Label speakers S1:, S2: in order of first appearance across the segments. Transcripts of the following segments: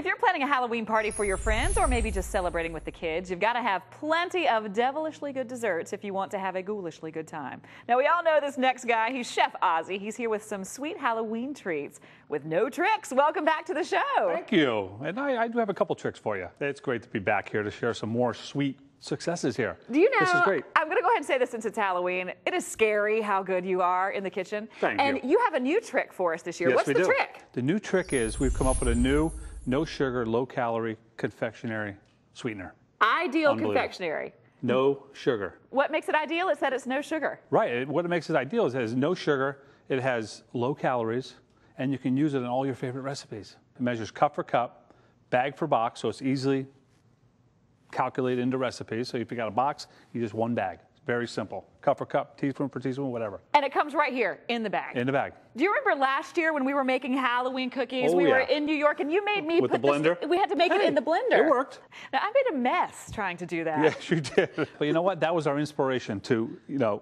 S1: If you're planning a Halloween party for your friends or maybe just celebrating with the kids, you've got to have plenty of devilishly good desserts if you want to have a ghoulishly good time. Now, we all know this next guy. He's Chef Ozzie. He's here with some sweet Halloween treats with no tricks. Welcome back to the show.
S2: Thank you. And I do have a couple tricks for you. It's great to be back here to share some more sweet successes here.
S1: Do you know,
S2: this is great.
S1: I'm going to go ahead and say this since it's Halloween. It is scary how good you are in the kitchen.
S2: Thank you.
S1: And you have a new trick for us this year.
S2: Yes,
S1: What's
S2: we
S1: the
S2: do.
S1: trick?
S2: The new trick is we've come up with a new no sugar, low calorie confectionery sweetener.
S1: Ideal confectionery.
S2: No sugar.
S1: What makes it ideal is that it's no sugar.
S2: Right. What makes it ideal is it has no sugar, it has low calories, and you can use it in all your favorite recipes. It measures cup for cup, bag for box, so it's easily calculated into recipes. So if you got a box, you just one bag. Very simple. Cup for cup, teaspoon for teaspoon, whatever.
S1: And it comes right here in the bag.
S2: In the bag.
S1: Do you remember last year when we were making Halloween cookies?
S2: Oh,
S1: we
S2: yeah.
S1: were in New York and you made me
S2: With
S1: put
S2: the blender?
S1: we had to make it in the blender.
S2: It worked.
S1: Now, I made a mess trying to do that.
S2: Yes, you did. But you know what? That was our inspiration to,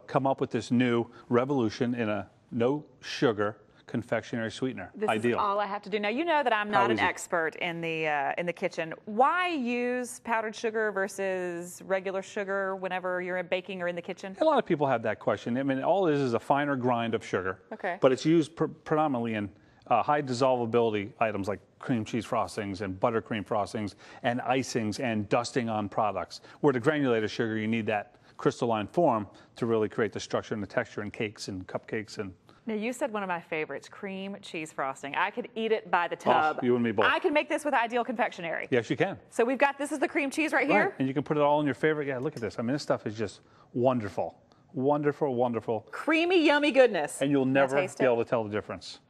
S2: come up with this new revolution in a no sugar confectionery sweetener.
S1: This
S2: Ideal.
S1: is all I have to do. Now, you know that I'm not an expert in the kitchen. Why use powdered sugar versus regular sugar whenever you're baking or in the kitchen?
S2: A lot of people have that question. I mean, all it is a finer grind of sugar.
S1: Okay.
S2: But it's used predominantly in high dissolvability items like cream cheese frostings and buttercream frostings and icings and dusting on products. Where the granulated sugar, you need that crystalline form to really create the structure and the texture in cakes and cupcakes and.
S1: Now, you said one of my favorites, cream cheese frosting. I could eat it by the tub.
S2: Oh, you and me both.
S1: I can make this with Ideal Confectionery.
S2: Yes, you can.
S1: So we've got, this is the cream cheese right here.
S2: Right. And you can put it all in your favorite. Yeah, look at this. I mean, this stuff is just wonderful. Wonderful, wonderful.
S1: Creamy, yummy goodness.
S2: And you'll never be able to tell the difference.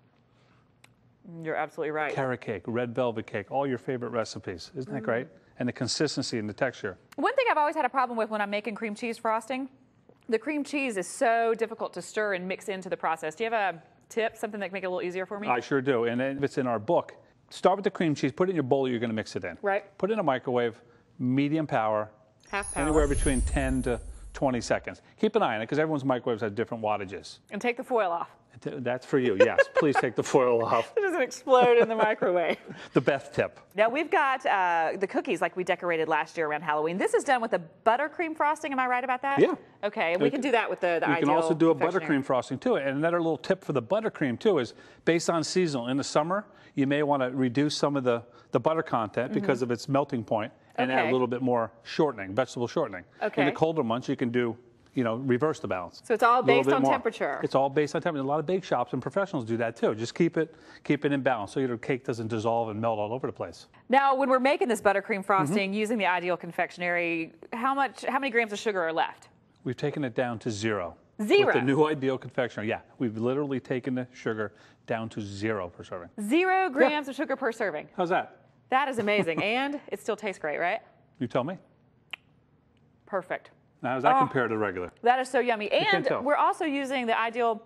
S1: You're absolutely right.
S2: Carrot cake, red velvet cake, all your favorite recipes. Isn't that great? And the consistency and the texture. One
S1: thing I've always had a problem with when I'm making cream cheese frosting, the cream cheese is so difficult to stir and mix into the process. Do you have a tip, something that can make it a little easier for me?
S2: I sure do. And if it's in our book, start with the cream cheese, put it in your bowl you're going to mix it in.
S1: Right.
S2: Put it in a microwave, medium power.
S1: Half power.
S2: Anywhere between 10 to 20 seconds. Keep an eye on it because everyone's microwaves have different wattages.
S1: And take the foil off.
S2: That's for you, yes. Please take the foil off.
S1: It doesn't explode in the microwave.
S2: The Beth tip.
S1: Now we've got the cookies like we decorated last year around Halloween. This is done with a buttercream frosting. Am I right about that?
S2: Yeah.
S1: Okay, and we can do that with the Ideal.
S2: You can also do a buttercream frosting too. And another little tip for the buttercream too is based on seasonal. In the summer, you may want to reduce some of the butter content because of its melting point and add a little bit more shortening, vegetable shortening. Okay. In the colder months, you can do reverse the balance.
S1: So it's all based on temperature.
S2: It's all based on temperature. A lot of bake shops and professionals do that too. Just keep it in balance so your cake doesn't dissolve and melt all over the place.
S1: Now, when we're making this buttercream frosting using the Ideal Confectionery, how many grams of sugar are left?
S2: We've taken it down to 0.
S1: 0?
S2: With the new Ideal Confectionery, yeah. We've literally taken the sugar down to 0 per serving.
S1: 0 grams of sugar per serving.
S2: How's that?
S1: That is amazing. And it still tastes great, right?
S2: You tell me.
S1: Perfect.
S2: Now, how does that compare to regular?
S1: That is so yummy. And we're also using the Ideal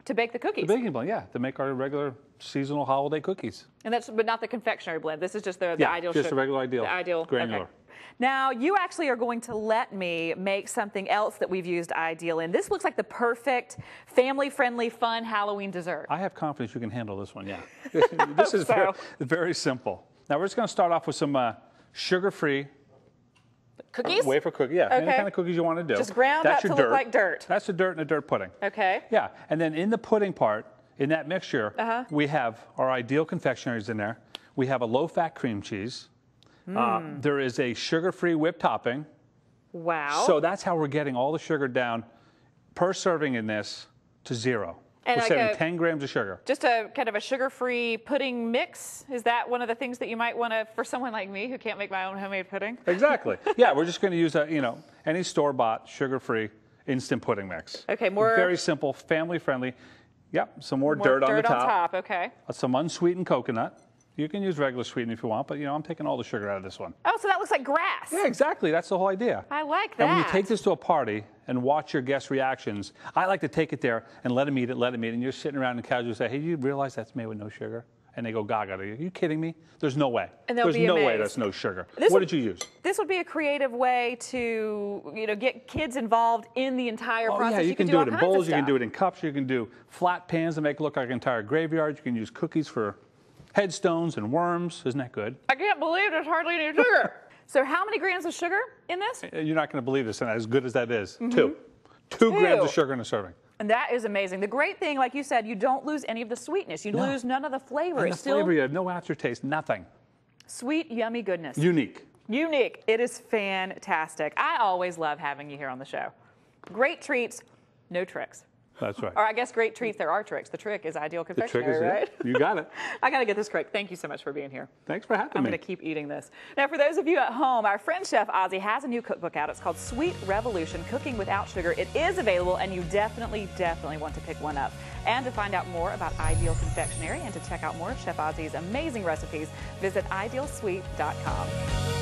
S1: to bake the cookies.
S2: The baking blend, yeah, to make our regular seasonal holiday cookies.
S1: And but not the confectionery blend. This is just the Ideal
S2: just
S1: sugar.
S2: the regular Ideal.
S1: The Ideal.
S2: Granular.
S1: Okay. Now, you actually are going to let me make something else that we've used Ideal in. This looks like the perfect family-friendly, fun Halloween dessert.
S2: I have confidence you can handle this one, yeah. This is very simple. Now, we're just going to start off with some sugar-free
S1: cookies?
S2: Wafer cookie, yeah. Any kind of cookies you want to do.
S1: Just ground up to look like dirt.
S2: That's the dirt in a dirt pudding.
S1: Okay.
S2: Yeah, and then in the pudding part, in that mixture, we have our Ideal confectionaries in there. We have a low-fat cream cheese. There is a sugar-free whipped topping.
S1: Wow.
S2: So that's how we're getting all the sugar down per serving in this to 0.
S1: And
S2: we're saving 10 grams of sugar.
S1: Just a kind of a sugar-free pudding mix? Is that one of the things that you might want to, for someone like me who can't make my own homemade pudding?
S2: Exactly. Yeah, we're just going to use any store-bought sugar-free instant pudding mix.
S1: Okay, more
S2: very simple, family-friendly. Yep, some more dirt on the top.
S1: On top, okay.
S2: Some unsweetened coconut. You can use regular sweetening if you want, but I'm taking all the sugar out of this one.
S1: Oh, so that looks like grass.
S2: Yeah, exactly. That's the whole idea.
S1: I like that.
S2: And when you take this to a party and watch your guests' reactions, I like to take it there and let them eat it, and you're sitting around and casually say, hey, do you realize that's made with no sugar? And they go gaga. Are you kidding me? There's no way.
S1: And they'll
S2: There's
S1: be
S2: no
S1: amazed.
S2: way that's no sugar. What did you use?
S1: This would be a creative way to, get kids involed in the entire process.
S2: Yeah, you can do it in bowls, you can do it in cups, you can do flat pans to make it look like an entire graveyard. You can use cookies for headstones and worms. Isn't that good?
S1: I can't believe there's hardly any sugar. So how many grams of sugar in this?
S2: You're not going to believe this, and as good as that is, 2 grams of sugar in a serving.
S1: And that is amazing. The great thing, like you said, you don't lose any of the sweetness. You lose none of the flavor.
S2: And the flavor, you have no aftertaste, nothing.
S1: Sweet, yummy goodness.
S2: Unique.
S1: Unique. It is fantastic. I always love having you here on the show. Great treats, no tricks.
S2: That's right.
S1: Or I guess great treats, there are tricks. The trick is ideal confectionery, right?
S2: You got it.
S1: I got to get this correct. Thank you so much for being here.
S2: Thanks for having me.
S1: I'm going to keep eating this. Now, for those of you at home, our friend Chef Ozzie has a new cookbook out. It's called Sweet Revolution, Cooking Without Sugar. It is available, and you definitely want to pick one up. And to find out more about Ideal Confectionery and to check out more of Chef Ozzie's amazing recipes, visit idealsweet.com.